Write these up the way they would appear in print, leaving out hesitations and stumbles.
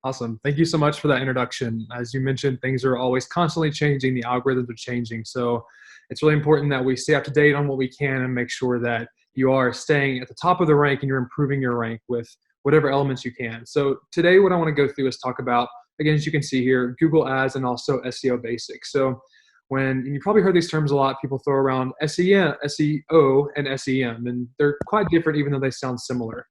Awesome. Thank you so much for that introduction. As you mentioned, things are always constantly changing. The algorithms are changing. So it's really important that we stay up to date on what we can and make sure that you are staying at the top of the rank and you're improving your rank with whatever elements you can. So today, what I want to go through is talk about, again, as you can see here, Google Ads and also SEO basics. So and you probably heard these terms a lot, people throw around SEM, SEO and SEM, and they're quite different even though they sound similar.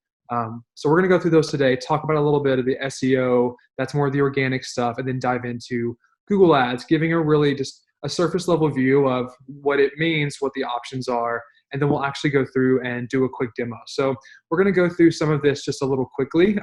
So we're going to go through those today, talk about a little bit of the SEO, that's more of the organic stuff, and then dive into Google Ads, giving a really just a surface level view of what it means, what the options are, and then we'll actually go through and do a quick demo. So we're going to go through some of this just a little quickly.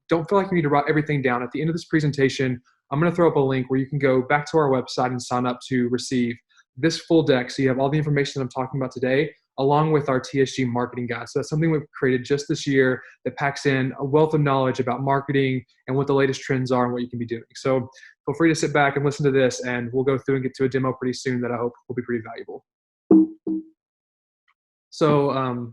Don't feel like you need to write everything down. At the end of this presentation, I'm going to throw up a link where you can go back to our website and sign up to receive this full deck. So you have all the information that I'm talking about today, along with our TSG marketing guide. So that's something we've created just this year that packs in a wealth of knowledge about marketing and what the latest trends are and what you can be doing. So feel free to sit back and listen to this, and we'll go through and get to a demo pretty soon that I hope will be pretty valuable. So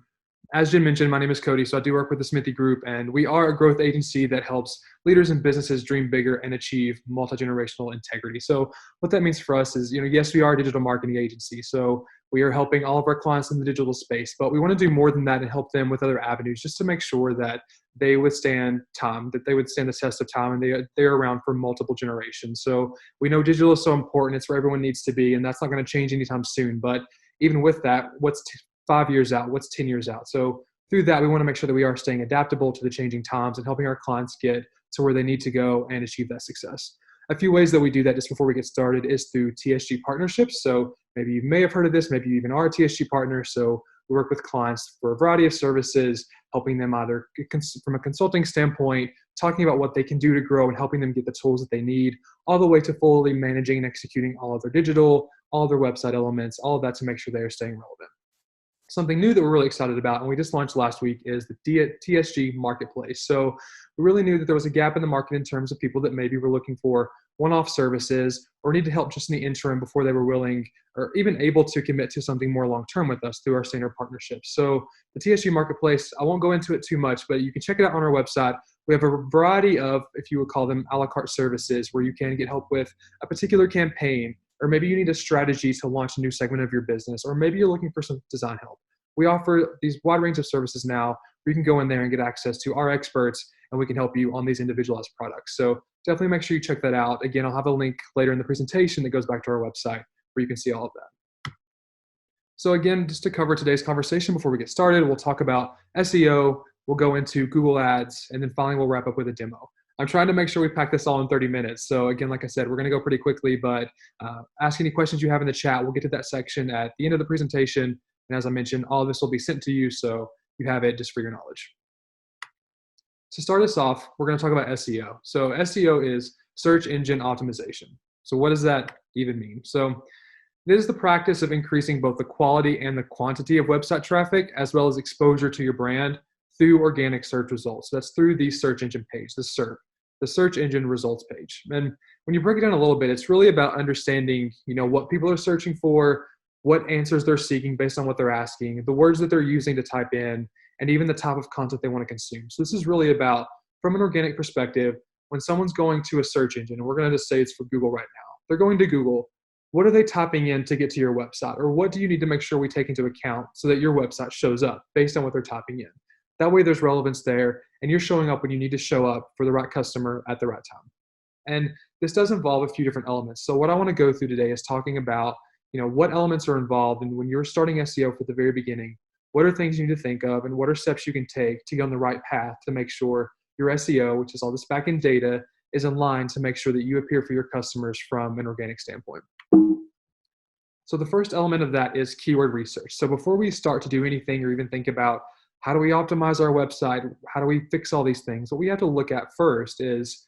as Jim mentioned, my name is Cody. So I do work with the Smithee Group, and we are a growth agency that helps leaders and businesses dream bigger and achieve multi-generational integrity. So what that means for us is, yes, we are a digital marketing agency. So we are helping all of our clients in the digital space, but we want to do more than that and help them with other avenues just to make sure that they withstand time, that they withstand the test of time, and they're around for multiple generations. So we know digital is so important. It's where everyone needs to be, and that's not going to change anytime soon. But even with that, what's 5 years out? What's 10 years out? So through that, we want to make sure that we are staying adaptable to the changing times and helping our clients get to where they need to go and achieve that success. A few ways that we do that just before we get started is through TSG partnerships. So maybe you may have heard of this, maybe you even are a TSG partner. So we work with clients for a variety of services, helping them either from a consulting standpoint, talking about what they can do to grow and helping them get the tools that they need, all the way to fully managing and executing all of their digital, all of their website elements, all of that to make sure they are staying relevant. Something new that we're really excited about, and we just launched last week, is the TSG Marketplace. So we really knew that there was a gap in the market in terms of people that maybe were looking for one-off services or needed help just in the interim before they were willing or even able to commit to something more long-term with us through our standard partnerships. So the TSG Marketplace, I won't go into it too much, but you can check it out on our website. We have a variety of, if you would call them, a la carte services where you can get help with a particular campaign, or maybe you need a strategy to launch a new segment of your business, or maybe you're looking for some design help. We offer these wide range of services now where you can go in there and get access to our experts, and we can help you on these individualized products. So definitely make sure you check that out. Again, I'll have a link later in the presentation that goes back to our website where you can see all of that. So again, just to cover today's conversation before we get started, we'll talk about SEO, we'll go into Google Ads, and then finally we'll wrap up with a demo. I'm trying to make sure we pack this all in 30 minutes. So again, like I said, we're going to go pretty quickly, but ask any questions you have in the chat. We'll get to that section at the end of the presentation. And as I mentioned, all of this will be sent to you, so you have it just for your knowledge. To start us off, we're going to talk about SEO. So SEO is search engine optimization. So what does that even mean? So it is the practice of increasing both the quality and the quantity of website traffic, as well as exposure to your brand through organic search results. So that's through the search engine page, the SERP, the search engine results page. And when you break it down a little bit, it's really about understanding, what people are searching for, what answers they're seeking based on what they're asking, the words that they're using to type in, and even the type of content they want to consume. So this is really about, from an organic perspective, when someone's going to a search engine, and we're going to just say it's for Google right now, they're going to Google, what are they typing in to get to your website? Or what do you need to make sure we take into account so that your website shows up based on what they're typing in? That way there's relevance there, and you're showing up when you need to show up for the right customer at the right time. And this does involve a few different elements. So what I want to go through today is talking about what elements are involved, and when you're starting SEO for the very beginning, what are things you need to think of, and what are steps you can take to get on the right path to make sure your SEO, which is all this back-end data, is in line to make sure that you appear for your customers from an organic standpoint. So the first element of that is keyword research. So before we start to do anything or even think about how do we optimize our website, how do we fix all these things, what we have to look at first is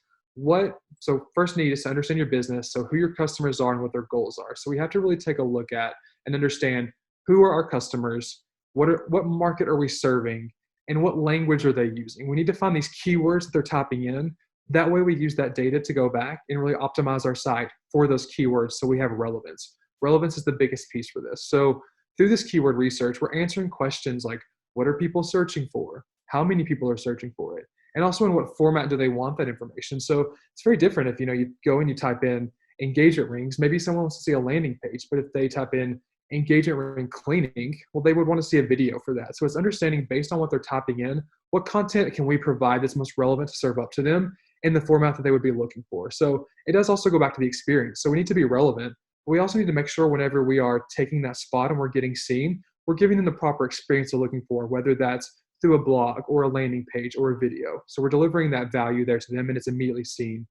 so first need is to understand your business, so who your customers are and what their goals are. So we have to really take a look at and understand who are our customers, what market are we serving, and what language are they using. We need to find these keywords that they're typing in. That way we use that data to go back and really optimize our site for those keywords so we have relevance. Relevance is the biggest piece for this. So through this keyword research, we're answering questions like, what are people searching for? How many people are searching for it? and also in what format do they want that information. So it's very different if you go and you type in engagement rings. Maybe someone wants to see a landing page, but if they type in engagement ring cleaning, well, they would want to see a video for that. So it's understanding based on what they're typing in, what content can we provide that's most relevant to serve up to them in the format that they would be looking for. So it does also go back to the experience. So we need to be relevant. We also need to make sure whenever we are taking that spot and we're getting seen, we're giving them the proper experience they're looking for, whether that's through a blog or a landing page or a video. So we're delivering that value there to them, and it's immediately seen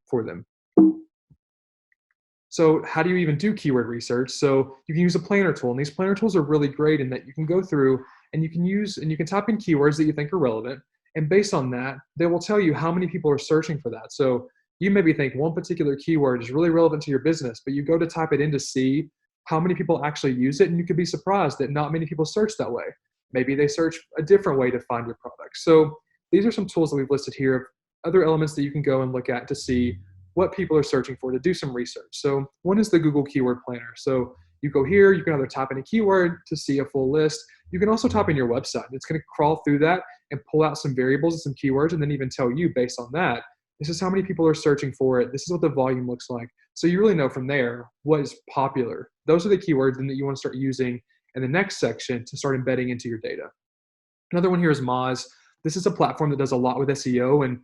for them. So how do you even do keyword research? So you can use a planner tool, and these planner tools are really great in that you can go through and you can type in keywords that you think are relevant, and based on that, they will tell you how many people are searching for that. So you maybe think one particular keyword is really relevant to your business, but you go to type it in to see how many people actually use it, and you could be surprised that not many people search that way. Maybe they search a different way to find your product. So these are some tools that we've listed here of other elements that you can go and look at to see what people are searching for, to do some research. So one is the Google Keyword Planner. So you go here, you can either type in a keyword to see a full list. You can also type in your website. It's going to crawl through that and pull out some variables and some keywords, and then even tell you based on that, this is how many people are searching for it. This is what the volume looks like. So you really know from there what is popular. Those are the keywords then that you want to start using in the next section to start embedding into your data. Another one here is Moz. This is a platform that does a lot with SEO, and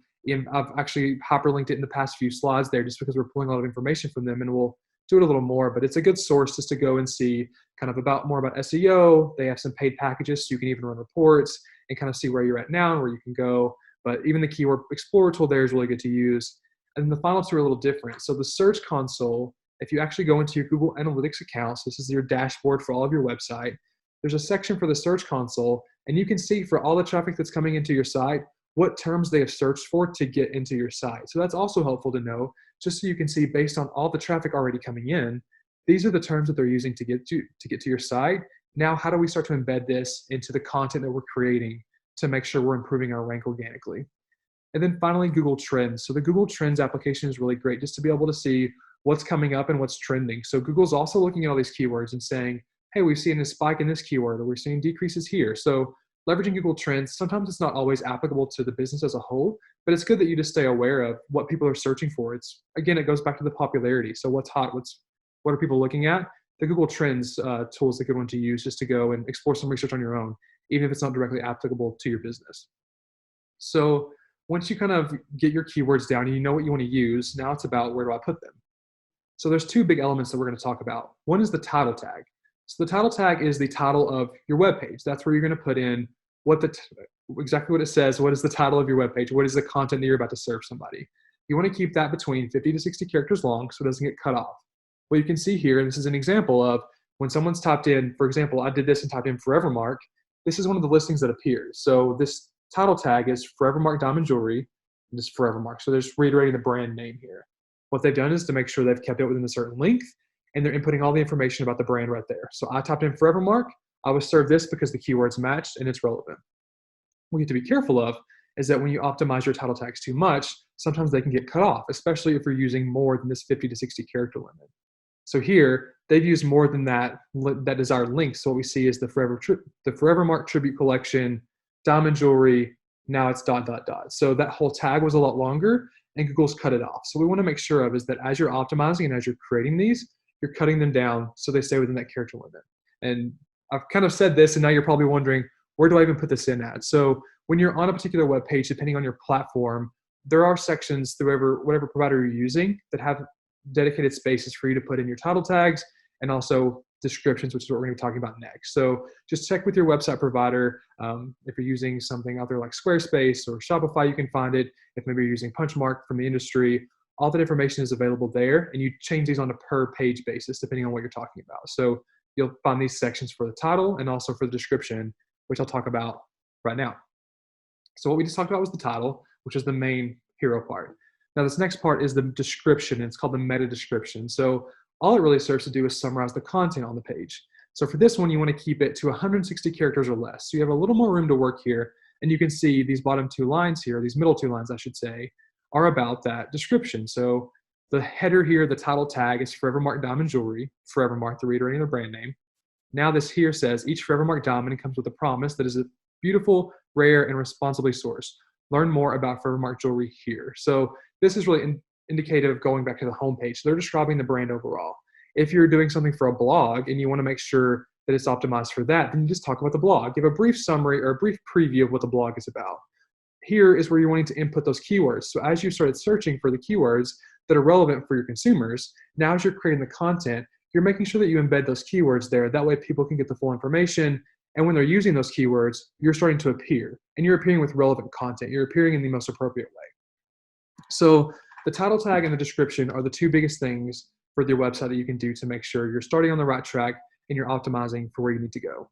I've actually hyperlinked it in the past few slides there just because we're pulling a lot of information from them, and we'll do it a little more, but it's a good source just to go and see kind of more about SEO. They have some paid packages, so you can even run reports and kind of see where you're at now and where you can go. But even the Keyword Explorer tool there is really good to use. And then the final two are a little different. So the Search Console, if you actually go into your Google Analytics account, so this is your dashboard for all of your website, there's a section for the Search Console, and you can see for all the traffic that's coming into your site, what terms they have searched for to get into your site. So that's also helpful to know, just so you can see based on all the traffic already coming in, these are the terms that they're using to get to your site. Now, how do we start to embed this into the content that we're creating to make sure we're improving our rank organically? And then finally, Google Trends. So the Google Trends application is really great just to be able to see what's coming up and what's trending. So Google's also looking at all these keywords and saying, hey, we've seen a spike in this keyword, or we're seeing decreases here. So leveraging Google Trends, sometimes it's not always applicable to the business as a whole, but it's good that you just stay aware of what people are searching for. Again, it goes back to the popularity. So what's hot, what are people looking at? The Google Trends tool is a good one to use just to go and explore some research on your own, even if it's not directly applicable to your business. So once you kind of get your keywords down and you know what you want to use, now it's about where do I put them? So there's two big elements that we're going to talk about. One is the title tag. So the title tag is the title of your web page. That's where you're going to put in exactly what it says. What is the title of your web page? What is the content that you're about to serve somebody? You want to keep that between 50 to 60 characters long so it doesn't get cut off. What you can see here, and this is an example of when someone's typed in, for example, I did this and typed in Forever Mark. This is one of the listings that appears. So this title tag is Forever Mark Diamond Jewelry, and just Forever Mark. So they're just reiterating the brand name here. What they've done is to make sure they've kept it within a certain length, and they're inputting all the information about the brand right there. So I typed in Forever Mark. I was served this because the keyword's matched and it's relevant. What you have to be careful of is that when you optimize your title tags too much, sometimes they can get cut off, especially if you're using more than this 50 to 60 character limit. So here, they've used more than that desired length. So what we see is the Forever Mark Tribute Collection, Diamond Jewelry, now it's ... So that whole tag was a lot longer, and Google's cut it off. So we want to make sure of is that as you're optimizing and as you're creating these, you're cutting them down so they stay within that character limit. And I've kind of said this, and now you're probably wondering, where do I even put this in at? So when you're on a particular web page, depending on your platform, there are sections through whatever provider you're using that have dedicated spaces for you to put in your title tags and also descriptions, which is what we're going to be talking about next. So just check with your website provider. If you're using something out there like Squarespace or Shopify, you can find it. If maybe you're using Punchmark from the industry, all that information is available there, and you change these on a per page basis depending on what you're talking about. So you'll find these sections for the title and also for the description, which I'll talk about right now. So what we just talked about was the title, which is the main hero part. Now this next part is the description, and it's called the meta description. So all it really serves to do is summarize the content on the page. So for this one, you want to keep it to 160 characters or less. So you have a little more room to work here, and you can see these bottom two lines here, these middle two lines, I should say, are about that description. So the header here, the title tag is Forever Mark Diamond Jewelry, Forever Mark, the reiterating the brand name. Now this here says each Forever Mark diamond comes with a promise that is a beautiful, rare, and responsibly sourced. learn more about Forever Mark Jewelry here. So this is really indicative of going back to the homepage. They're describing the brand overall. If you're doing something for a blog and you want to make sure that it's optimized for that, then you just talk about the blog. Give a brief summary or a brief preview of what the blog is about. Here is where you're wanting to input those keywords. So as you started searching for the keywords that are relevant for your consumers, now as you're creating the content, you're making sure that you embed those keywords there. That way people can get the full information. And when they're using those keywords, you're starting to appear. And you're appearing with relevant content. You're appearing in the most appropriate way. So the title tag and the description are the two biggest things for your website that you can do to make sure you're starting on the right track and you're optimizing for where you need to go.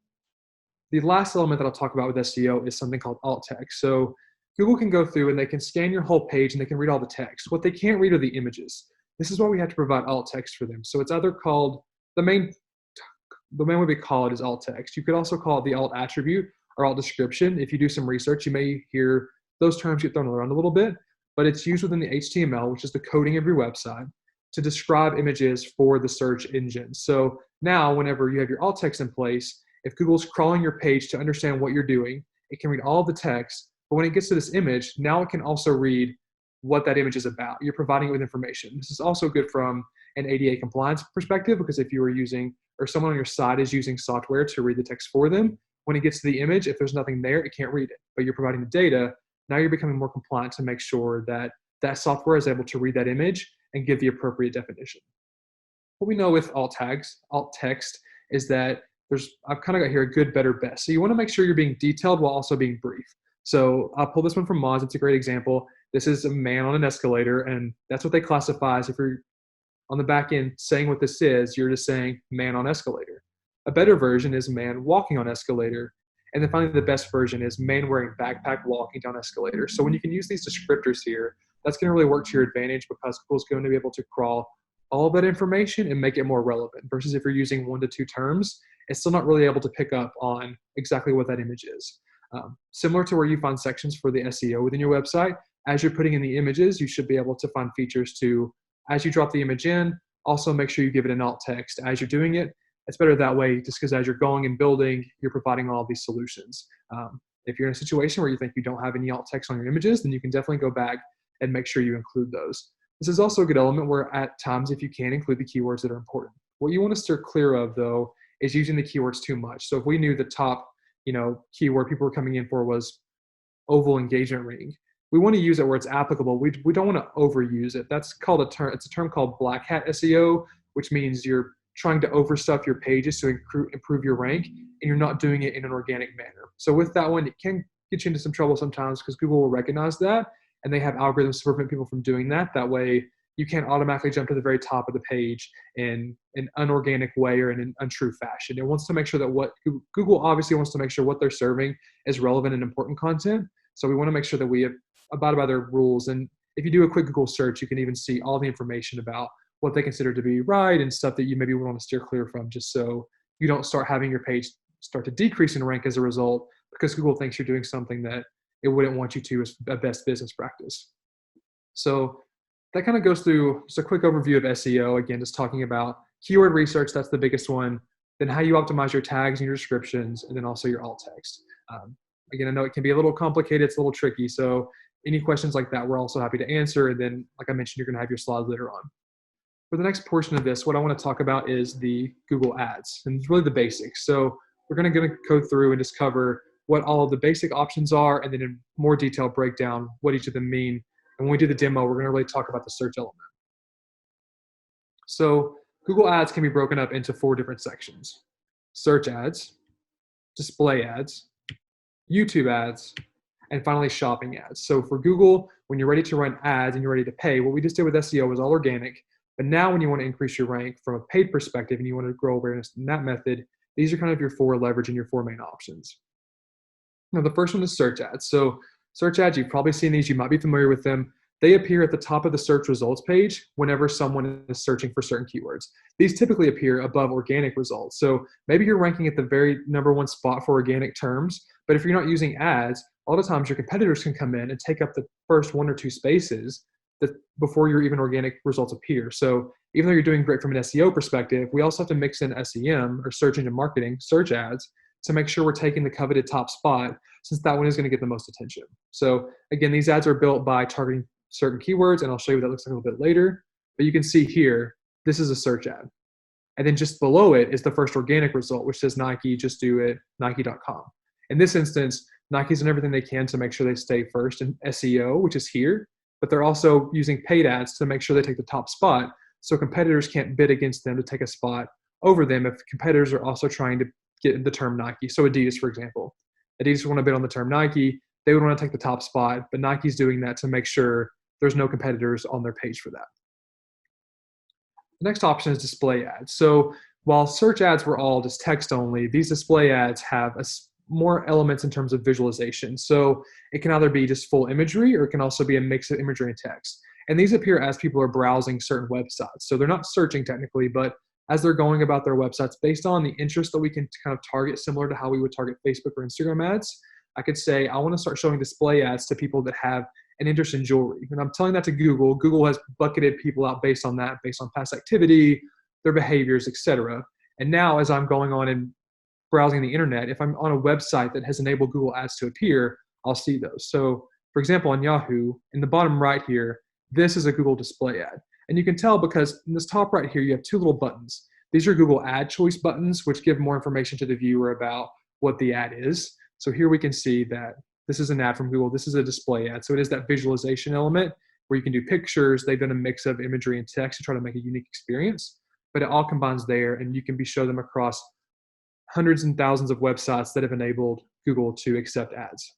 The last element that I'll talk about with SEO is something called alt text. So Google can go through and they can scan your whole page and they can read all the text. What they can't read are the images. This is why we have to provide alt text for them. So it's either called, the main way we call it is alt text. You could also call it the alt attribute or alt description. If you do some research, you may hear those terms get thrown around a little bit, but it's used within the HTML, which is the coding of your website, to describe images for the search engine. So now whenever you have your alt text in place, if Google's crawling your page to understand what you're doing, it can read all of the text, but when it gets to this image, now it can also read what that image is about. You're providing it with information. This is also good from an ADA compliance perspective, because if you are using, or someone on your site is using software to read the text for them, when it gets to the image, if there's nothing there, it can't read it, but you're providing the data. Now you're becoming more compliant to make sure that that software is able to read that image and give the appropriate definition. What we know with alt tags, alt text, is that I've kind of got here a good, better, best. So you want to make sure you're being detailed while also being brief. So I'll pull this one from Moz. It's a great example. This is a man on an escalator, and that's what they classify as. If you're on the back end saying what this is, you're just saying man on escalator. A better version is man walking on escalator. And then finally, the best version is man wearing backpack walking down escalator. So when you can use these descriptors here, that's going to really work to your advantage, because Google's going to be able to crawl all of that information and make it more relevant, versus if you're using 1 to 2 terms, it's still not really able to pick up on exactly what that image is. Similar to where you find sections for the SEO within your website, as you're putting in the images, you should be able to find features to, as you drop the image in, also make sure you give it an alt text as you're doing it. It's better that way, just because as you're going and building, you're providing all of these solutions. If you're in a situation where you think you don't have any alt text on your images, then you can definitely go back and make sure you include those. This is also a good element where at times, if you can, include the keywords that are important. What you want to steer clear of, though, is using the keywords too much. So if we knew the top keyword people were coming in for was oval engagement ring, we want to use it where it's applicable. We don't want to overuse it. That's called it's a term called black hat SEO, which means you're trying to overstuff your pages to improve your rank, and you're not doing it in an organic manner. So with that one, it can get you into some trouble sometimes, because Google will recognize that, and they have algorithms to prevent people from doing that. That way, you can't automatically jump to the very top of the page in an unorganic way or in an untrue fashion. It wants to make sure that Google obviously wants to make sure what they're serving is relevant and important content. So we want to make sure that we abide by their rules. And if you do a quick Google search, you can even see all the information about what they consider to be right and stuff that you maybe want to steer clear from, just so you don't start having your page start to decrease in rank as a result, because Google thinks you're doing something that it wouldn't want you to as a best business practice. So that kind of goes through just a quick overview of SEO. Again, just talking about keyword research, that's the biggest one. Then how you optimize your tags and your descriptions, and then also your alt text. Again, I know it can be a little complicated, it's a little tricky. So any questions like that, we're also happy to answer. And then, like I mentioned, you're going to have your slides later on. For the next portion of this, what I want to talk about is the Google Ads, and it's really the basics. So we're going to go through and just cover what all of the basic options are, and then in more detail break down what each of them mean. And when we do the demo, we're going to really talk about the search element. So Google Ads can be broken up into 4 different sections: search ads, display ads, YouTube ads, and finally shopping ads. So for Google, when you're ready to run ads and you're ready to pay, what we just did with SEO was all organic. But now when you want to increase your rank from a paid perspective and you want to grow awareness in that method, these are kind of your 4 leverage and your 4 main options. Now, the first one is search ads. So search ads, you've probably seen these, you might be familiar with them. They appear at the top of the search results page whenever someone is searching for certain keywords. These typically appear above organic results. So maybe you're ranking at the very #1 spot for organic terms, but if you're not using ads, a lot of times your competitors can come in and take up the first 1 or 2 spaces before your even organic results appear. So even though you're doing great from an SEO perspective, we also have to mix in SEM, or search engine marketing, search ads, to make sure we're taking the coveted top spot, since that one is going to get the most attention. So again, these ads are built by targeting certain keywords, and I'll show you what that looks like a little bit later. But you can see here, this is a search ad. And then just below it is the first organic result, which says Nike, just do it, Nike.com. In this instance, Nike's done everything they can to make sure they stay first in SEO, which is here, but they're also using paid ads to make sure they take the top spot so competitors can't bid against them to take a spot over them if competitors are also trying to get the term Nike. So Adidas, for example. Adidas want to bid on the term Nike. They would want to take the top spot, but Nike's doing that to make sure there's no competitors on their page for that. The next option is display ads. So while search ads were all just text only, these display ads have more elements in terms of visualization. So it can either be just full imagery or it can also be a mix of imagery and text. And these appear as people are browsing certain websites. So they're not searching technically, but as they're going about their websites based on the interest that we can kind of target, similar to how we would target Facebook or Instagram ads, I could say, I want to start showing display ads to people that have an interest in jewelry. And I'm telling that to Google. Google has bucketed people out based on that, based on past activity, their behaviors, etc. And now as I'm going on and browsing the internet, if I'm on a website that has enabled Google ads to appear, I'll see those. So for example, on Yahoo, in the bottom right here, this is a Google display ad. And you can tell because in this top right here, you have two little buttons. These are Google ad choice buttons, which give more information to the viewer about what the ad is. So here we can see that this is an ad from Google. This is a display ad. So it is that visualization element where you can do pictures. They've done a mix of imagery and text to try to make a unique experience, but it all combines there, and you can show them across hundreds and thousands of websites that have enabled Google to accept ads.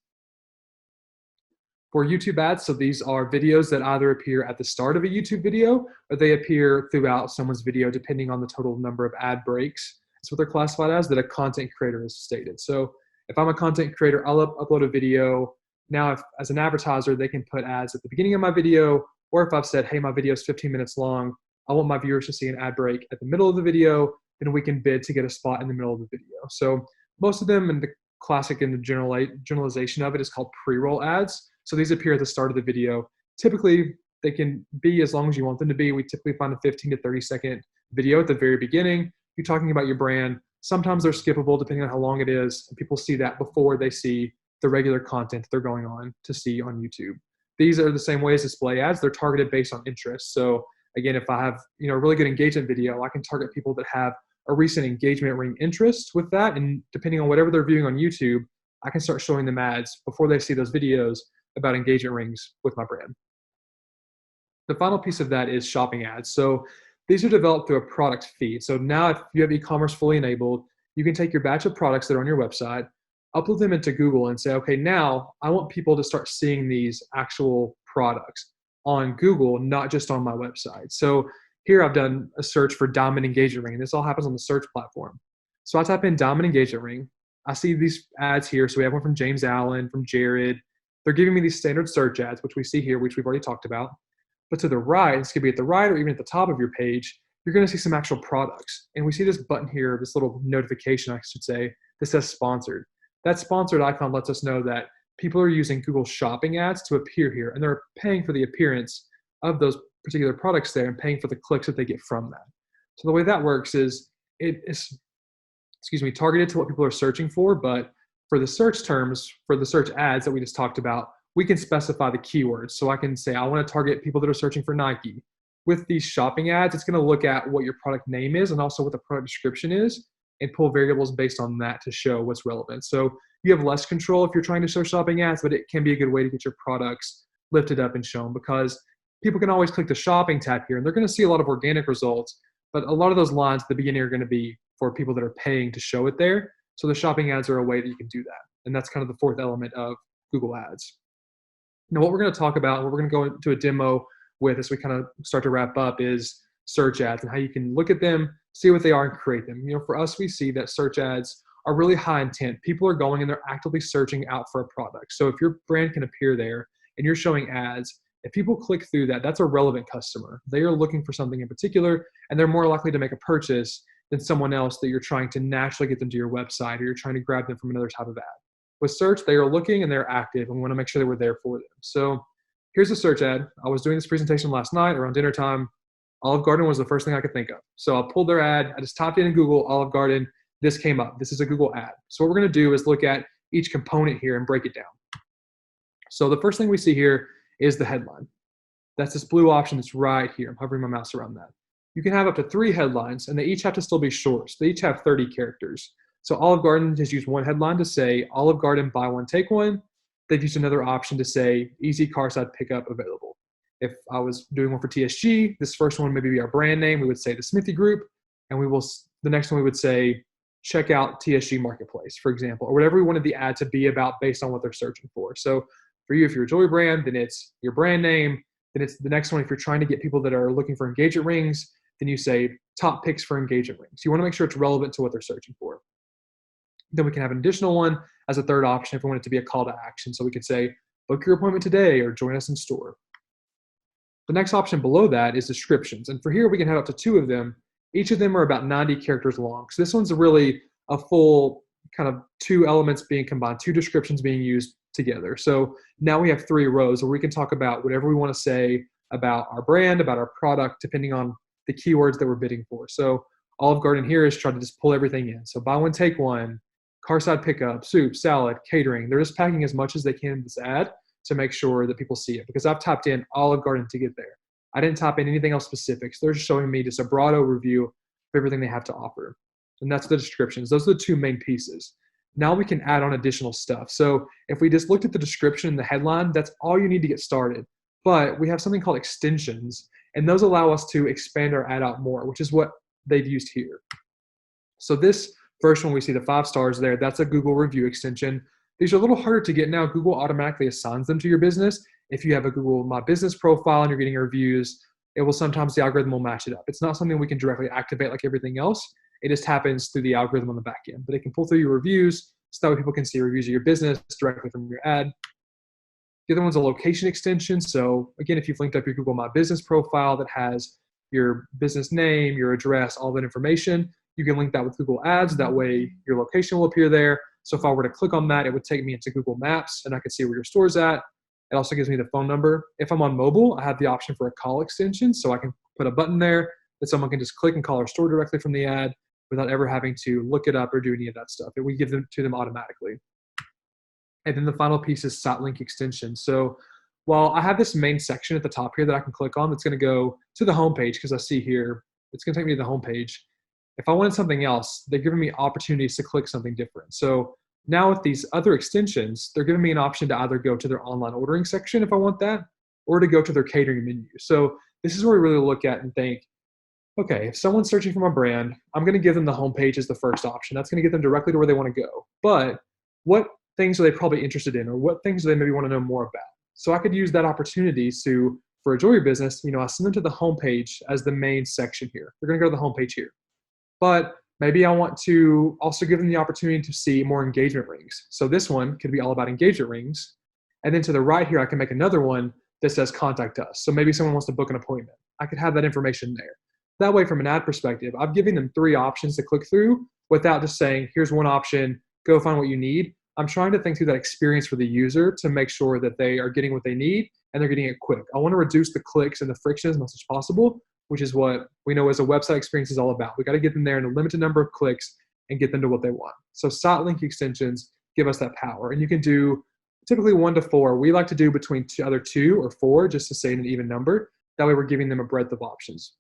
For YouTube ads, so these are videos that either appear at the start of a YouTube video or they appear throughout someone's video depending on the total number of ad breaks. That's what they're classified as, that a content creator has stated. So if I'm a content creator, I'll upload a video. Now, as an advertiser, they can put ads at the beginning of my video, or if I've said, hey, my video is 15 minutes long, I want my viewers to see an ad break at the middle of the video, then we can bid to get a spot in the middle of the video. So most of them, and the classic and the generalization of it is called pre-roll ads. So these appear at the start of the video. Typically, they can be as long as you want them to be. We typically find a 15 to 30-second video at the very beginning. You're talking about your brand. Sometimes they're skippable depending on how long it is, and people see that before they see the regular content they're going on to see on YouTube. These are the same way as display ads. They're targeted based on interest. So again, if I have a really good engagement video, I can target people that have a recent engagement ring interest with that, and depending on whatever they're viewing on YouTube, I can start showing them ads before they see those videos about engagement rings with my brand. The final piece of that is shopping ads. So these are developed through a product feed. So now if you have e-commerce fully enabled, you can take your batch of products that are on your website, upload them into Google and say, okay, now I want people to start seeing these actual products on Google, not just on my website. So here I've done a search for diamond engagement ring. This all happens on the search platform. So I type in diamond engagement ring. I see these ads here. So we have one from James Allen, from Jared. They're giving me these standard search ads, which we see here, which we've already talked about. But to the right, this could be at the right or even at the top of your page, you're going to see some actual products. And we see this button here, this little notification, I should say, that says sponsored. That sponsored icon lets us know that people are using Google shopping ads to appear here, and they're paying for the appearance of those particular products there and paying for the clicks that they get from that. So the way that works is it is, targeted to what people are searching for, but for the search terms, for the search ads that we just talked about, we can specify the keywords. So I can say, I want to target people that are searching for Nike. With these shopping ads, it's going to look at what your product name is and also what the product description is and pull variables based on that to show what's relevant. So you have less control if you're trying to show shopping ads, but it can be a good way to get your products lifted up and shown because people can always click the shopping tab here and they're going to see a lot of organic results, but a lot of those lines at the beginning are going to be for people that are paying to show it there. So the shopping ads are a way that you can do that. And that's kind of the fourth element of Google Ads. Now, what we're going to talk about, what we're going to go into a demo with as we kind of start to wrap up is search ads and how you can look at them, see what they are, and create them. For us, we see that search ads are really high intent. People are going and they're actively searching out for a product. So if your brand can appear there and you're showing ads, if people click through that, that's a relevant customer. They are looking for something in particular, and they're more likely to make a purchase than someone else that you're trying to naturally get them to your website or you're trying to grab them from another type of ad. With search, they are looking and they're active, and we want to make sure that we're there for them. So here's a search ad. I was doing this presentation last night around dinner time. Olive Garden was the first thing I could think of. So I pulled their ad. I just typed in Google Olive Garden. This came up. This is a Google ad. So what we're going to do is look at each component here and break it down. So the first thing we see here is the headline. That's this blue option that's right here. I'm hovering my mouse around that. You can have up to 3 headlines, and they each have to still be short. So they each have 30 characters. So Olive Garden has used one headline to say, Olive Garden, buy one, take one. They've used another option to say, easy carside pickup available. If I was doing one for TSG, this first one maybe be our brand name. We would say the Smithee Group, and the next one we would say, check out TSG Marketplace, for example, or whatever we wanted the ad to be about based on what they're searching for. So for you, if you're a jewelry brand, then it's your brand name. Then it's the next one. If you're trying to get people that are looking for engagement rings, then you say top picks for engagement rings. You want to make sure it's relevant to what they're searching for. Then we can have an additional one as a third option if we want it to be a call to action. So we could say, book your appointment today or join us in store. The next option below that is descriptions. And for here, we can have up to 2 of them. Each of them are about 90 characters long. So this one's really a full kind of 2 elements being combined, 2 descriptions being used together. So now we have 3 rows where we can talk about whatever we want to say about our brand, about our product, depending on the keywords that we're bidding for. So Olive Garden here is trying to just pull everything in. So buy one, take one, carside pickup, soup, salad, catering. They're just packing as much as they can in this ad to make sure that people see it, because I've typed in Olive Garden to get there. I didn't type in anything else specific. So they're just showing me just a broad overview of everything they have to offer. And that's the descriptions. Those are the 2 main pieces. Now we can add on additional stuff. So if we just looked at the description and the headline, that's all you need to get started. But we have something called extensions, and those allow us to expand our ad out more, which is what they've used here. So this first one, we see the 5 stars there. That's a Google review extension. These are a little harder to get now. Google automatically assigns them to your business. If you have a Google My Business profile and you're getting reviews, it will sometimes, the algorithm will match it up. It's not something we can directly activate like everything else. It just happens through the algorithm on the back end. But it can pull through your reviews, so that way people can see reviews of your business directly from your ad. The other one's a location extension. So again, if you've linked up your Google My Business profile that has your business name, your address, all that information, you can link that with Google Ads. That way your location will appear there. So if I were to click on that, it would take me into Google Maps and I could see where your store's at. It also gives me the phone number. If I'm on mobile, I have the option for a call extension. So I can put a button there that someone can just click and call our store directly from the ad without ever having to look it up or do any of that stuff. And we give them to them automatically. And then the final piece is site link extension. So while I have this main section at the top here that I can click on, that's going to go to the homepage, because I see here, it's going to take me to the homepage. If I wanted something else, they're giving me opportunities to click something different. So now with these other extensions, they're giving me an option to either go to their online ordering section if I want that, or to go to their catering menu. So this is where we really look at and think, okay, if someone's searching for my brand, I'm going to give them the homepage as the first option. That's going to get them directly to where they want to go. But what things are they probably interested in, or what things do they maybe want to know more about? So I could use that opportunity to, for a jewelry business, I send them to the homepage as the main section here. They're going to go to the homepage here. But maybe I want to also give them the opportunity to see more engagement rings. So this one could be all about engagement rings. And then to the right here, I can make another one that says contact us. So maybe someone wants to book an appointment. I could have that information there. That way, from an ad perspective, I'm giving them 3 options to click through without just saying, here's one option, go find what you need. I'm trying to think through that experience for the user to make sure that they are getting what they need and they're getting it quick. I want to reduce the clicks and the friction as much as possible, which is what we know as a website experience is all about. We got to get them there in a limited number of clicks and get them to what they want. So site link extensions give us that power. And you can do typically 1 to 4. We like to do between either 2 or 4 just to say an even number. That way we're giving them a breadth of options.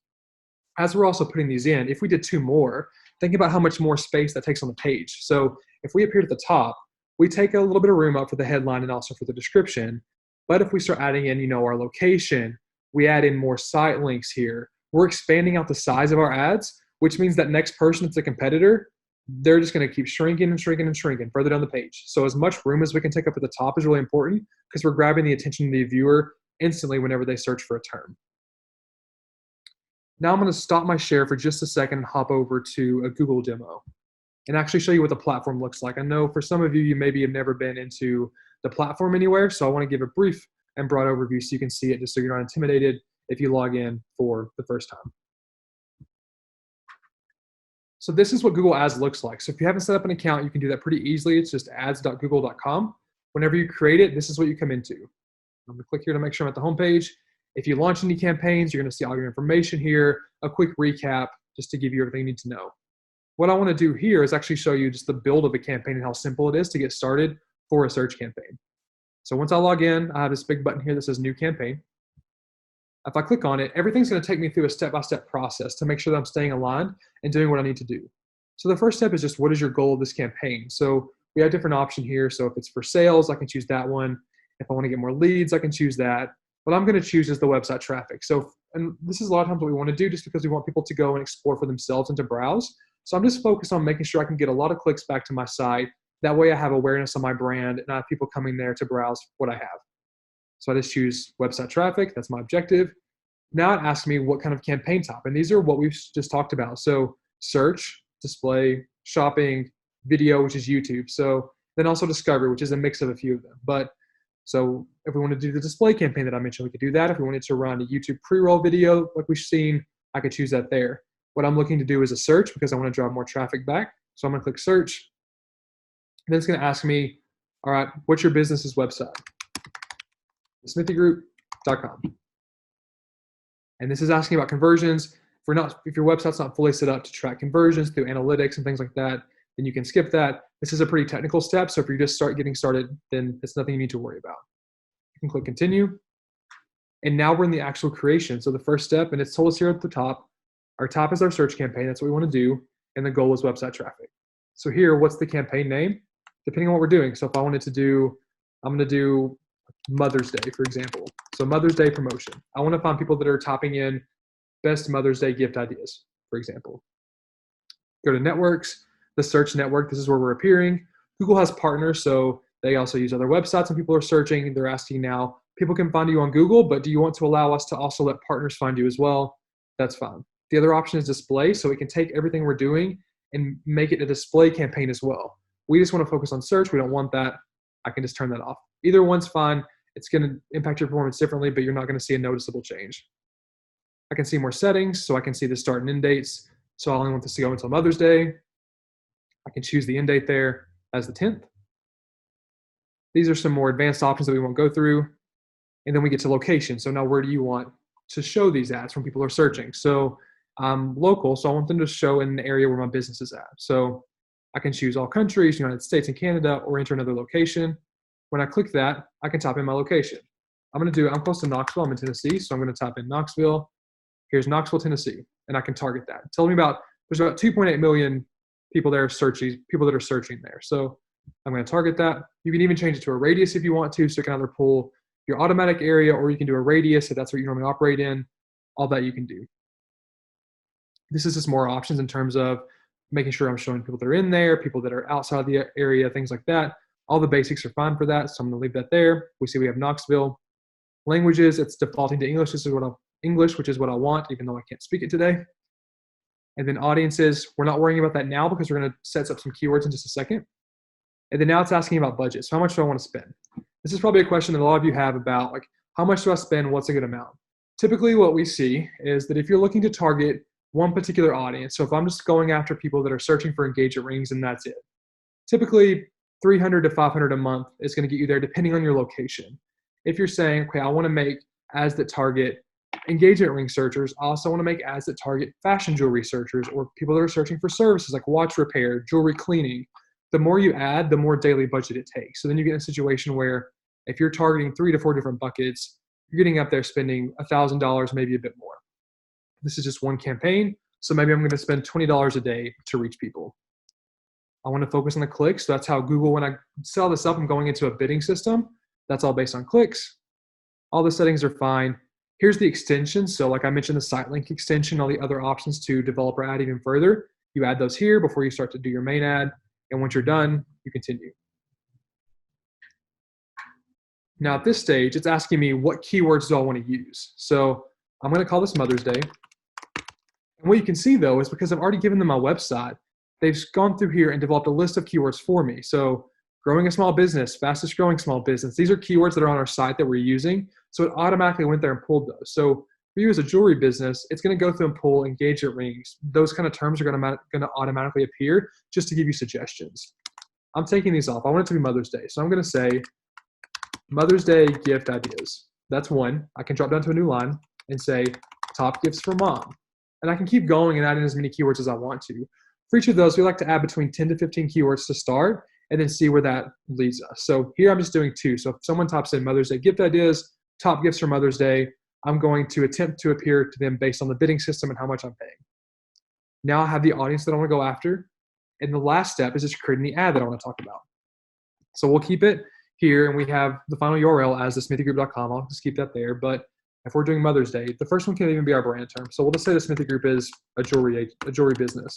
As we're also putting these in, if we did 2 more, think about how much more space that takes on the page. So if we appeared at the top, we take a little bit of room up for the headline and also for the description. But if we start adding in, our location, we add in more site links here, we're expanding out the size of our ads, which means that next person that's a competitor, they're just going to keep shrinking and shrinking and shrinking further down the page. So as much room as we can take up at the top is really important, because we're grabbing the attention of the viewer instantly whenever they search for a term. Now I'm going to stop my share for just a second and hop over to a Google demo and actually show you what the platform looks like. I know for some of you, you maybe have never been into the platform anywhere, so I want to give a brief and broad overview so you can see it, just so you're not intimidated if you log in for the first time. So this is what Google Ads looks like. So if you haven't set up an account, you can do that pretty easily. It's just ads.google.com. Whenever you create it, this is what you come into. I'm going to click here to make sure I'm at the homepage. If you launch any campaigns, you're going to see all your information here, a quick recap, just to give you everything you need to know. What I want to do here is actually show you just the build of a campaign and how simple it is to get started for a search campaign. So once I log in, I have this big button here that says new campaign. If I click on it, everything's going to take me through a step-by-step process to make sure that I'm staying aligned and doing what I need to do. So the first step is just, what is your goal of this campaign? So we have different options here. So if it's for sales, I can choose that one. If I want to get more leads, I can choose that. What I'm going to choose is the website traffic. So, and this is a lot of times what we want to do just because we want people to go and explore for themselves and to browse. So I'm just focused on making sure I can get a lot of clicks back to my site. That way I have awareness on my brand and I have people coming there to browse what I have. So I just choose website traffic. That's my objective. Now it asks me what kind of campaign type. And these are what we've just talked about. So search, display, shopping, video, which is YouTube. So then also discovery, which is a mix of a few of them. But so if we want to do the display campaign that I mentioned, we could do that. If we wanted to run a YouTube pre-roll video like we've seen, I could choose that there. What I'm looking to do is a search because I want to drive more traffic back. So I'm going to click search. And then it's going to ask me, all right, what's your business's website? SmetheeGroup.com. And this is asking about conversions. If your website's not fully set up to track conversions through analytics and things like that, then you can skip that. This is a pretty technical step. So if you just start getting started, then it's nothing you need to worry about. You can click continue. And now we're in the actual creation. So the first step, and it's told us here at the top, our top is our search campaign. That's what we want to do. And the goal is website traffic. So here, what's the campaign name? Depending on what we're doing. So if I wanted to do, I'm going to do Mother's Day, for example. So Mother's Day promotion. I want to find people that are typing in best Mother's Day gift ideas, for example. Go to networks, the search network. This is where we're appearing. Google has partners, so they also use other websites when people are searching. They're asking now, people can find you on Google, but do you want to allow us to also let partners find you as well? That's fine. The other option is display, so we can take everything we're doing and make it a display campaign as well. We just want to focus on search. We don't want that. I can just turn that off. Either one's fine. It's going to impact your performance differently, but you're not going to see a noticeable change. I can see more settings, so I can see the start and end dates. So I only want this to go until Mother's Day. I can choose the end date there as the 10th. These are some more advanced options that we won't go through. And then we get to location. So now where do you want to show these ads when people are searching? So I'm local, so I want them to show in the area where my business is at. So I can choose all countries, United States and Canada, or enter another location. When I click that, I can type in my location. I'm close to Knoxville. I'm in Tennessee, so I'm going to type in Knoxville. Here's Knoxville, Tennessee, and I can target that. There's about 2.8 million people that are searching there. So I'm going to target that. You can even change it to a radius if you want to, so you can either pull your automatic area or you can do a radius if that's what you normally operate in. All that you can do. This is just more options in terms of making sure I'm showing people that are in there, people that are outside the area, things like that. All the basics are fine for that, so I'm going to leave that there. We see we have Knoxville. Languages, it's defaulting to English. English, which is what I want, even though I can't speak it today. And then audiences, we're not worrying about that now because we're going to set up some keywords in just a second. And then now it's asking about budget. So how much do I want to spend? This is probably a question that a lot of you have about, like, how much do I spend? What's a good amount? Typically what we see is that if you're looking to target one particular audience, so if I'm just going after people that are searching for engagement rings and that's it, typically $300 to $500 a month is going to get you there depending on your location. If you're saying, okay, I want to make ads that target engagement ring searchers, I also want to make ads that target fashion jewelry searchers or people that are searching for services like watch repair, jewelry cleaning. The more you add, the more daily budget it takes. So then you get in a situation where if you're targeting 3 to 4 different buckets, you're getting up there spending $1,000, maybe a bit more. This is just one campaign, so maybe I'm going to spend $20 a day to reach people. I want to focus on the clicks. So that's how Google, when I sell this up, I'm going into a bidding system. That's all based on clicks. All the settings are fine. Here's the extension. So like I mentioned, the site link extension, all the other options to develop our ad even further. You add those here before you start to do your main ad. And once you're done, you continue. Now at this stage, it's asking me what keywords do I want to use. So I'm going to call this Mother's Day. And what you can see though is because I've already given them my website, they've gone through here and developed a list of keywords for me. So growing a small business, fastest growing small business. These are keywords that are on our site that we're using. So it automatically went there and pulled those. So for you as a jewelry business, it's going to go through and pull engagement rings. Those kind of terms are going to automatically appear just to give you suggestions. I'm taking these off. I want it to be Mother's Day. So I'm going to say Mother's Day gift ideas. That's one. I can drop down to a new line and say top gifts for mom. And I can keep going and add in as many keywords as I want to. For each of those, we like to add between 10 to 15 keywords to start. and then see where that leads us. So here I'm just doing 2. So if someone types in Mother's Day gift ideas, top gifts for Mother's Day, I'm going to attempt to appear to them based on the bidding system and how much I'm paying. Now I have the audience that I want to go after. And the last step is just creating the ad that I want to talk about. So we'll keep it here, and we have the final URL as the smithiegroup.com. I'll just keep that there. But if we're doing Mother's Day, the first one can even be our brand term. So we'll just say the Smithee Group is a jewelry business.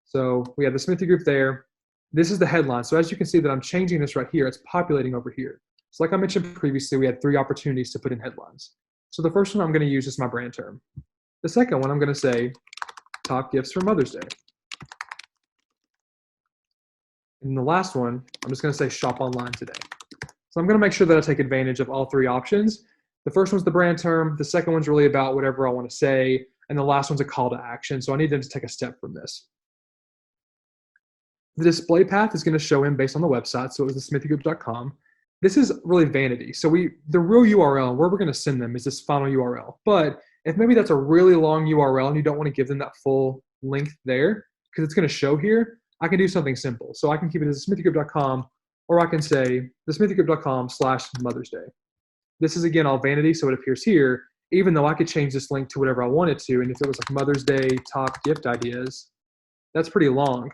So we have the Smithee Group there. This is the headline. So as you can see that I'm changing this right here, it's populating over here. So like I mentioned previously, we had 3 opportunities to put in headlines. So the first one I'm going to use is my brand term. The second one I'm going to say top gifts for Mother's Day. And the last one, I'm just going to say shop online today. So I'm going to make sure that I take advantage of all 3 options. The first one's the brand term. The second one's really about whatever I want to say. And the last one's a call to action. So I need them to take a step from this. The display path is going to show him based on the website. So it was the smithiegroup.com. This is really vanity. So the real URL, where we're going to send them is this final URL. But if maybe that's a really long URL and you don't want to give them that full length there, because it's going to show here, I can do something simple. So I can keep it as smithiegroup.com, or I can say the smithiegroup.com/Mother's Day. This is, again, all vanity, so it appears here, even though I could change this link to whatever I wanted to. And if it was like Mother's Day top gift ideas, that's pretty long.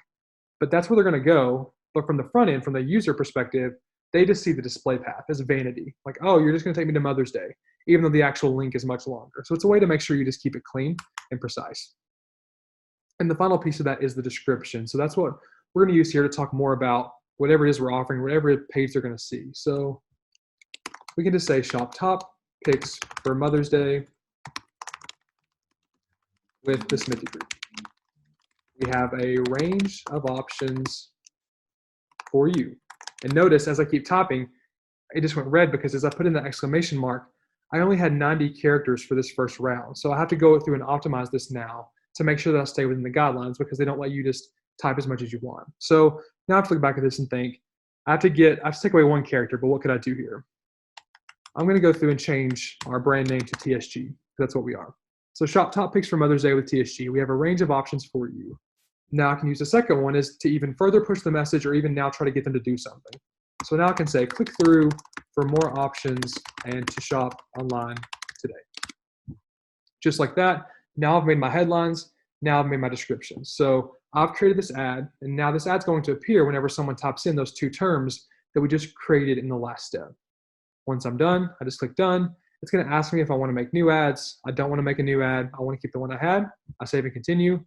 But that's where they're going to go. But from the front end, from the user perspective, they just see the display path as vanity. Like, oh, you're just going to take me to Mother's Day, even though the actual link is much longer. So it's a way to make sure you just keep it clean and precise. And the final piece of that is the description. So that's what we're going to use here to talk more about whatever it is we're offering, whatever page they're going to see. So we can just say shop top picks for Mother's Day with the Smithee Group. We have a range of options for you. And notice as I keep typing, it just went red because as I put in the exclamation mark, I only had 90 characters for this first round. So I have to go through and optimize this now to make sure that I stay within the guidelines, because they don't let you just type as much as you want. So now I have to look back at this and think, I have to take away 1 character, but what could I do here? I'm going to go through and change our brand name to TSG. That's what we are. So shop top picks for Mother's Day with TSG. We have a range of options for you. Now I can use the second one is to even further push the message, or even now try to get them to do something. So now I can say, click through for more options and to shop online today. Just like that. Now I've made my headlines. Now I've made my description. So I've created this ad, and now this ad's going to appear whenever someone types in those 2 terms that we just created in the last step. Once I'm done, I just click done. It's going to ask me if I want to make new ads. I don't want to make a new ad. I want to keep the one I had. I save and continue.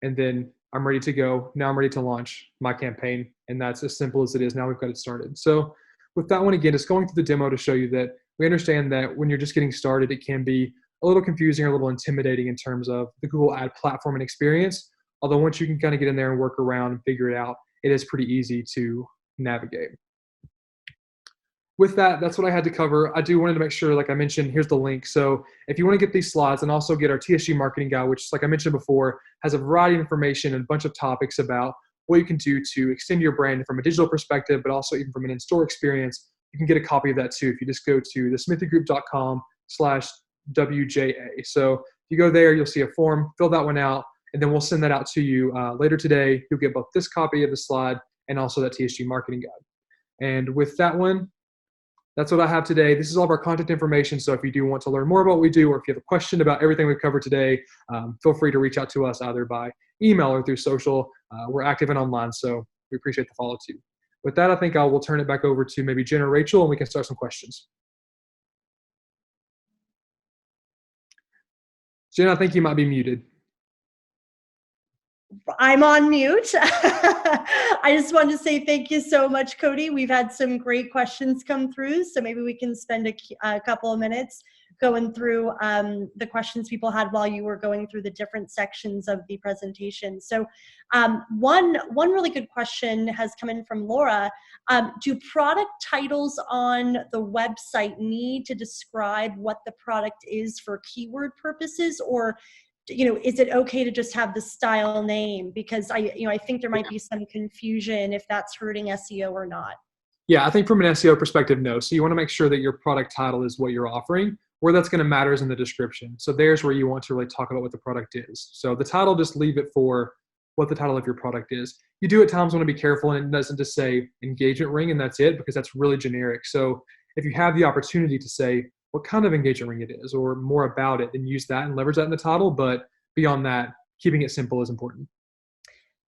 And then I'm ready to go. Now I'm ready to launch my campaign. And that's as simple as it is. Now we've got it started. So with that one, again, just going through the demo to show you that we understand that when you're just getting started, it can be a little confusing or a little intimidating in terms of the Google ad platform and experience. Although once you can kind of get in there and work around and figure it out, it is pretty easy to navigate. With that, that's what I had to cover. I do wanted to make sure, like I mentioned, here's the link. So if you want to get these slides and also get our TSG marketing guide, which, like I mentioned before, has a variety of information and a bunch of topics about what you can do to extend your brand from a digital perspective, but also even from an in-store experience, you can get a copy of that too if you just go to thesmithiegroup.com/WJA. So if you go there, you'll see a form, fill that one out, and then we'll send that out to you later today. You'll get both this copy of the slide and also that TSG marketing guide. And with that one, that's what I have today. This is all of our contact information. So if you do want to learn more about what we do, or if you have a question about everything we've covered today, feel free to reach out to us either by email or through social. We're active and online, so we appreciate the follow too. With that, I think I will turn it back over to maybe Jen or Rachel, and we can start some questions. Jen, I think you might be muted. I'm on mute. I just wanted to say thank you so much, Cody. We've had some great questions come through, so maybe we can spend a couple of minutes going through the questions people had while you were going through the different sections of the presentation. So one really good question has come in from Laura. Do product titles on the website need to describe what the product is for keyword purposes, or is it okay to just have the style name? Because I think there might be some confusion if that's hurting SEO or not. Yeah, I think from an SEO perspective, no. So you want to make sure that your product title is what you're offering. Where that's going to matter is in the description. So there's where you want to really talk about what the product is. So the title, just leave it for what the title of your product is. You do at times want to be careful and it doesn't just say engagement ring and that's it, because that's really generic. So if you have the opportunity to say what kind of engagement ring it is or more about it, then use that and leverage that in the title. But beyond that, keeping it simple is important.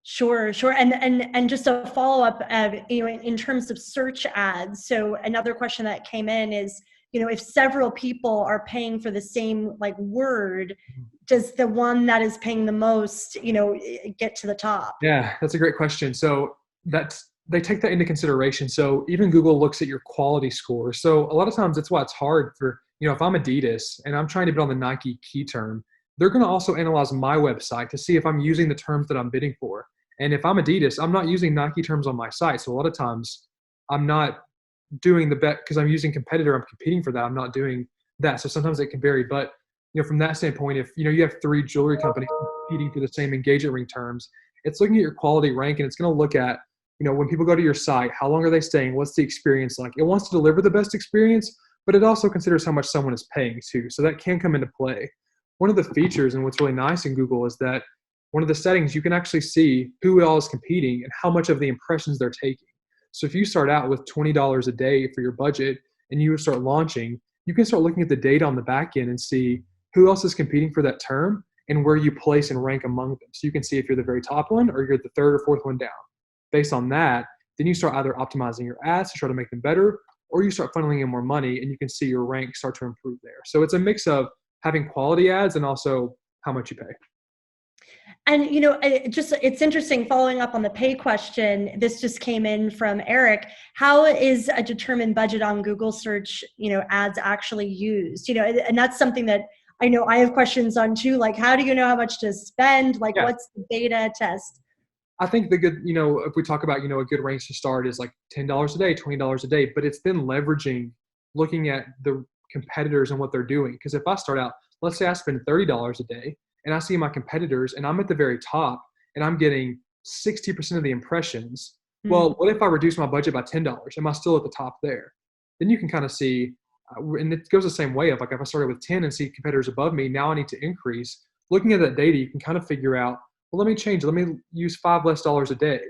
Sure, sure. And just a follow-up, in terms of search ads. So another question that came in is, if several people are paying for the same like word, does the one that is paying the most, get to the top? Yeah, that's a great question. So they take that into consideration. So even Google looks at your quality score. So a lot of times that's why it's hard for, if I'm Adidas and I'm trying to bid on the Nike key term, they're going to also analyze my website to see if I'm using the terms that I'm bidding for. And if I'm Adidas, I'm not using Nike terms on my site. So a lot of times I'm not doing the bet because I'm using competitor, I'm competing for that. I'm not doing that. So sometimes it can vary. But from that standpoint, if you have 3 jewelry companies competing for the same engagement ring terms, it's looking at your quality rank and it's going to look at, when people go to your site, how long are they staying? What's the experience like? It wants to deliver the best experience, but it also considers how much someone is paying too. So that can come into play. One of the features and what's really nice in Google is that one of the settings, you can actually see who all is competing and how much of the impressions they're taking. So if you start out with $20 a day for your budget and you start launching, you can start looking at the data on the back end and see who else is competing for that term and where you place and rank among them. So you can see if you're the very top one or you're the 3rd or 4th one down. Based on that, then you start either optimizing your ads to try to make them better, or you start funneling in more money and you can see your rank start to improve there. So it's a mix of having quality ads and also how much you pay. And, it's interesting, following up on the pay question, this just came in from Eric. How is a determined budget on Google search, ads actually used? And that's something that I know I have questions on too, like how do you know how much to spend? Like what's the beta test? I think the good, if we talk about, a good range to start is like $10 a day, $20 a day, but it's then leveraging, looking at the competitors and what they're doing. Because if I start out, let's say I spend $30 a day and I see my competitors and I'm at the very top and I'm getting 60% of the impressions. Well, what if I reduce my budget by $10? Am I still at the top there? Then you can kind of see, and it goes the same way of like if I started with 10 and see competitors above me, now I need to increase. Looking at that data, you can kind of figure out, well, let me change. Let me use $5 less a day.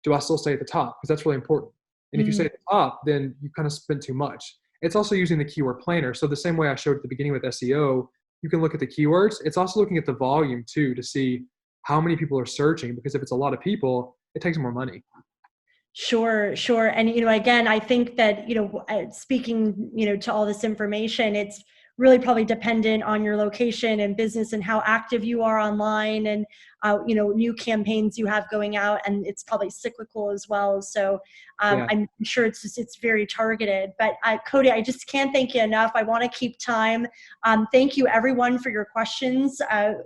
Do I still stay at the top? Because that's really important. And if you stay at the top, then you kind of spend too much. It's also using the keyword planner. So the same way I showed at the beginning with SEO, you can look at the keywords. It's also looking at the volume too to see how many people are searching, because if it's a lot of people, it takes more money. Sure, sure. And, again, I think that, speaking, to all this information, it's really probably dependent on your location and business and how active you are online and, new campaigns you have going out, and it's probably cyclical as well. So I'm sure it's very targeted, but Cody, I just can't thank you enough. I want to keep time. Thank you everyone for your questions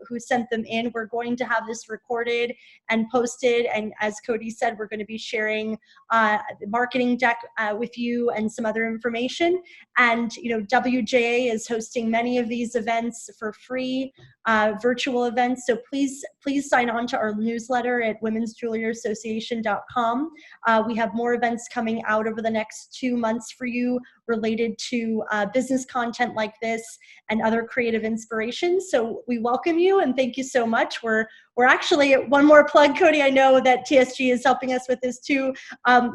who sent them in. We're going to have this recorded and posted. And as Cody said, we're going to be sharing the marketing deck with you and some other information. And, WJA is hosting many of these events for free, virtual events. So please sign on to our newsletter at womensjewelryassociation.com. We have more events coming out over the next 2 months for you related to business content like this and other creative inspirations. So we welcome you and thank you so much. We're actually, one more plug, Cody, I know that TSG is helping us with this too.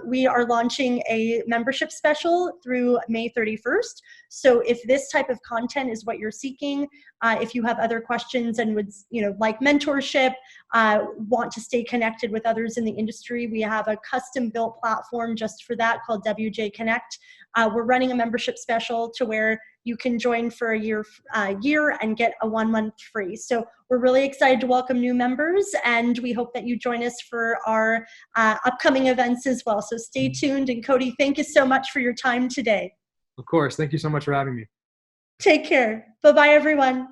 We are launching a membership special through May 31st. So if this type of content is what you're seeking, if you have other questions and would, like mentorship, want to stay connected with others in the industry, we have a custom built platform just for that called WJ Connect. We're running a membership special to where you can join for a year and get a 1 month free. So we're really excited to welcome new members, and we hope that you join us for our upcoming events as well. So stay tuned. And Cody, thank you so much for your time today. Of course. Thank you so much for having me. Take care. Bye-bye, everyone.